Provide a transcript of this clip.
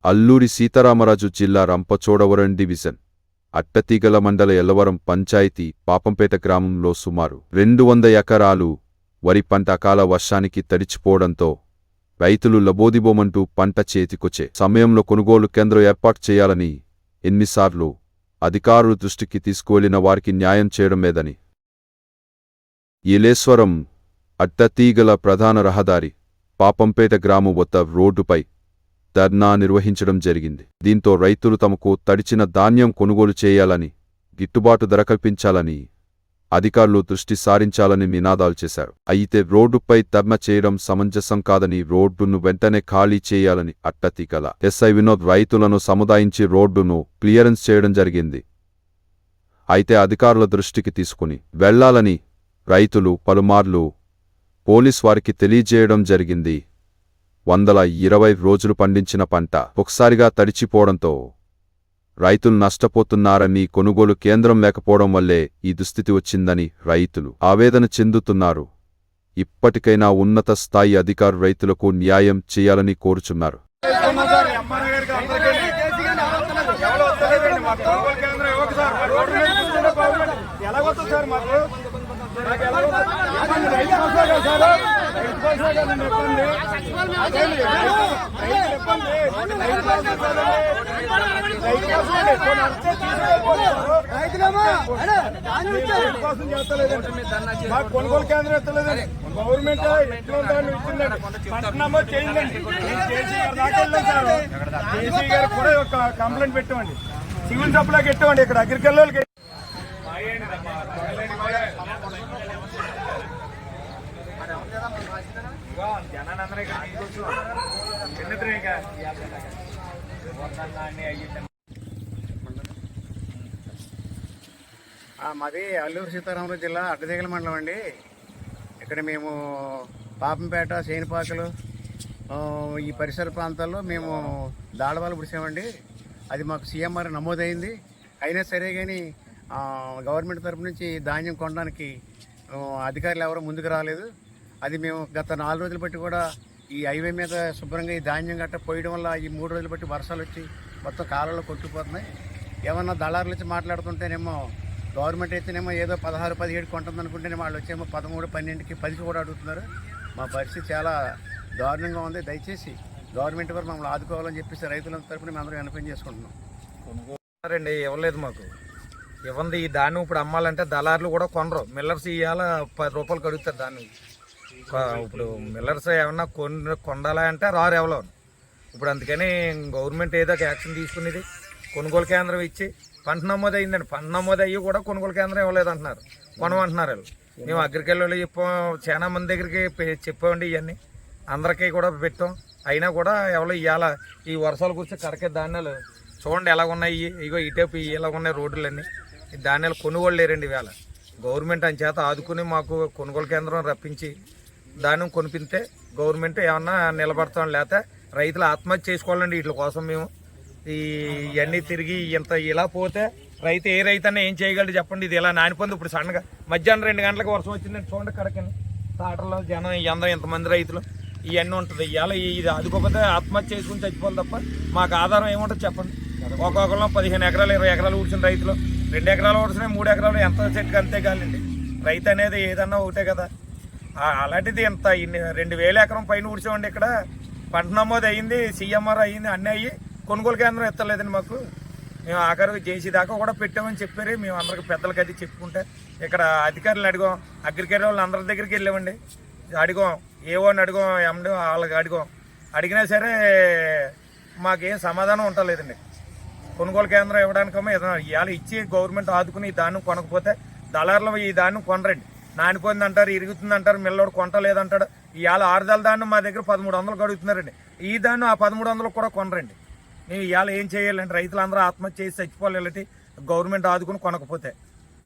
అల్లూరి సీతారామరాజు జిల్లా రంపచోడవరం డివిజన్ అట్టతీగల మండల ఎల్లవరం పంచాయతీ పాపంపేట గ్రామంలో సుమారు 200 ఎకరాలు వరి పంట అకాల వర్షానికి తడిచిపోవడంతో రైతులు లబోదిబోమంటూ పంట చేతికొచ్చే సమయంలో కొనుగోలు కేంద్రం ఏర్పాటు చేయాలని ఎన్నిసార్లు అధికారుల దృష్టికి తీసుకువెళ్లిన వారికి న్యాయం చేయడం లేదని ఏలేశ్వరం అట్టతీగల ప్రధాన రహదారి పాపంపేట గ్రామం వద్ద రోడ్డుపై ధర్నా నిర్వహించడం జరిగింది. దీంతో రైతులు తమకు తడిచిన ధాన్యం కొనుగోలు చేయాలని, గిట్టుబాటు ధర కల్పించాలని అధికారులు దృష్టి సారించాలని నినాదాలు చేశారు. అయితే రోడ్డుపై ధర్నా చేయడం సమంజసం కాదని, రోడ్డును వెంటనే ఖాళీ చేయాలని అట్టతీగల ఎస్ఐ వినోద్ రైతులను సముదాయించి రోడ్డును క్లియరెన్స్ చేయడం జరిగింది. అయితే అధికారుల దృష్టికి తీసుకుని వెళ్లాలని రైతులు పలుమార్లు పోలీస్ వారికి తెలియజేయడం జరిగింది. 120 రోజులు పండించిన పంట ఒకసారిగా తడిచిపోవడంతో రైతులు నష్టపోతున్నారని, కొనుగోలు కేంద్రం లేకపోవడం వల్లే ఈ దుస్థితి వచ్చిందని రైతులు ఆవేదన చెందుతున్నారు. ఇప్పటికైనా ఉన్నత స్థాయి అధికారు రైతులకు న్యాయం చేయాలని కోరుచున్నారు. కొనుగోలు కేంద్రం ఎత్తలేదండి. గవర్నమెంట్ పట్టణంలో చేయండి. జేసీ గారు కూడా ఒక కంప్లైంట్ పెట్టామండి. సివిల్ సప్లైకి పెట్టామండి. ఇక్కడ అగ్రికల్చర్ మాది అల్లూరు సీతారామరాజు జిల్లా అట్టతీగల మండలం అండి. ఇక్కడ మేము పాపంపేట, సేనిపాకలు ఈ పరిసర ప్రాంతాల్లో మేము దాడవాళ్ళు పుడిసామండి. అది మాకు సీఎంఆర్ నమోదైంది. అయినా సరే కానీ గవర్నమెంట్ తరపు నుంచి ధాన్యం కొనడానికి అధికారులు ఎవరో ముందుకు రాలేదు. అది మేము గత 4 రోజులు బట్టి కూడా ఈ హైవే మీద శుభ్రంగా ఈ ధాన్యం గట్ట పోయడం వల్ల ఈ 3 రోజులు బట్టి వర్షాలు వచ్చి మొత్తం కాలంలో కొట్టుకుపోతున్నాయి. ఏమన్నా దళారులు వచ్చి మాట్లాడుతుంటేనేమో గవర్నమెంట్ అయితేనేమో ఏదో 16, 17 కొంటుంది అనుకుంటేనేమో వాళ్ళు వచ్చేమో 13, 12కి 10కి కూడా అడుగుతున్నారు. మా పరిస్థితి చాలా దారుణంగా ఉంది. దయచేసి గవర్నమెంట్ వారు మమ్మల్ని ఆదుకోవాలని చెప్పేసి రైతుల తరపున మేము అందరూ విన్నపం చేసుకుంటున్నాం. కొనుగోలండి ఇవ్వలేదు మాకు. ఇవ్వండి ఈ ధాన్యం ఇప్పుడు అమ్మాలంటే దళారులు కూడా కొనరు. మిల్లర్స్ ఇవాళ 10 రూపాయలు కడుగుతారు దాన్ని. ఇప్పుడు మిల్లర్స్ ఏమన్నా కొండాలా అంటే రారు ఎవరో. ఇప్పుడు అందుకని గవర్నమెంట్ ఏదో ఒక యాక్షన్ తీసుకునేది, కొనుగోలు కేంద్రం ఇచ్చి పంట నమోదు అయిందండి. పంట నమోదు అయ్యి కూడా కొనుగోలు కేంద్రం ఇవ్వలేదు అంటున్నారు, కొనమంటున్నారు వాళ్ళు. మేము అగ్రికల్చర్లో చెప్పాం, చాలా మంది దగ్గరికి చెప్పామండి. ఇవన్నీ అందరికీ కూడా పెట్టాం. అయినా కూడా ఎవరో ఇవాళ ఈ వర్షాలు కూర్చొని కడకే ధాన్యాలు చూడండి ఎలా ఉన్నాయి. ఇగో ఇటేపు ఇలాగ ఉన్నాయి రోడ్లన్నీ. ఈ ధాన్యాలు కొనుగోలు లేరండి ఇవాళ. గవర్నమెంట్ అని చేత ఆదుకుని మాకు కొనుగోలు కేంద్రం రప్పించి ధాన్యం కొనిపిస్తే గవర్నమెంట్ ఏమన్నా నిలబడతాం. లేకపోతే రైతులు ఆత్మహత్య చేసుకోవాలండి. వీటి కోసం మేము ఇవన్నీ తిరిగి ఇంత ఇలా పోతే రైతు ఏ రైతు అన్నా ఏం చేయగలడు చెప్పండి. ఇది ఇలా నానిపోయింది. ఇప్పుడు సన్నగా మధ్యాహ్నం 2 గంటలకు వర్షం వచ్చిందండి. చూడండి కడకని తాటల్లో జనం అందరూ ఇంతమంది రైతులు ఇవన్నీ ఉంటుంది. ఇవాళ ఇది ఆదుకోకపోతే ఆత్మహత్య చేసుకుని చచ్చిపోవాలి తప్ప మాకు ఆధారం ఏముంటుంది చెప్పండి. ఒక్కొక్కరు 15 ఎకరాలు 20 ఎకరాలు ఊడ్చిన రైతులు 2 ఎకరాలు ఊడ్చినాయి, 3 ఎకరాలు ఎంత చెట్టుకు అంతే కాలండి. రైతు అనేది ఏదన్నా ఒకటే కదా. అలాంటిది ఇంత 2000 ఎకరం పైన ఊడ్చామండి. ఇక్కడ పంట నమోదు అయ్యింది, సీఎంఆర్ అయ్యింది, అన్నీ అయ్యి కొనుగోలు కేంద్రం ఎత్తలేదండి మాకు. మేము ఆఖరికి జేసీ దాకా కూడా పెట్టామని చెప్పారు. మేము అందరికి పెద్దలకి అది చెప్పుకుంటే ఇక్కడ అధికారులను అడిగాం, అగ్రికల్చర్ వాళ్ళు అందరి దగ్గరికి వెళ్ళామండి. అడిగాం, ఏవోని అడిగాం, ఎండి వాళ్ళకి అడిగాం. అడిగినా సరే మాకేం సమాధానం ఉండలేదండి. కొనుగోలు కేంద్రం ఇవ్వడానికేమో ఏదైనా ఇవాళ ఇచ్చి గవర్నమెంట్ ఆదుకుని ఈ ధాన్యం కొనకపోతే దళారులు ఈ ధాన్యం కొనరండి. నానిపోయింది అంటారు, ఇరుగుతుంది అంటారు, మిల్లోడు కొంటలేదంటాడు. ఇవాళ 6 ధాన్యం మా దగ్గర 1300 అడుగుతున్నారండి. ఈ ధాన్యం ఆ 1300 కూడా కొనరండి. మేము ఇవాళ ఏం చేయాలండి? రైతులందరూ ఆత్మహత్య చేసి చచ్చిపోవాలి గవర్నమెంట్ ఆదుకుని కొనకపోతే.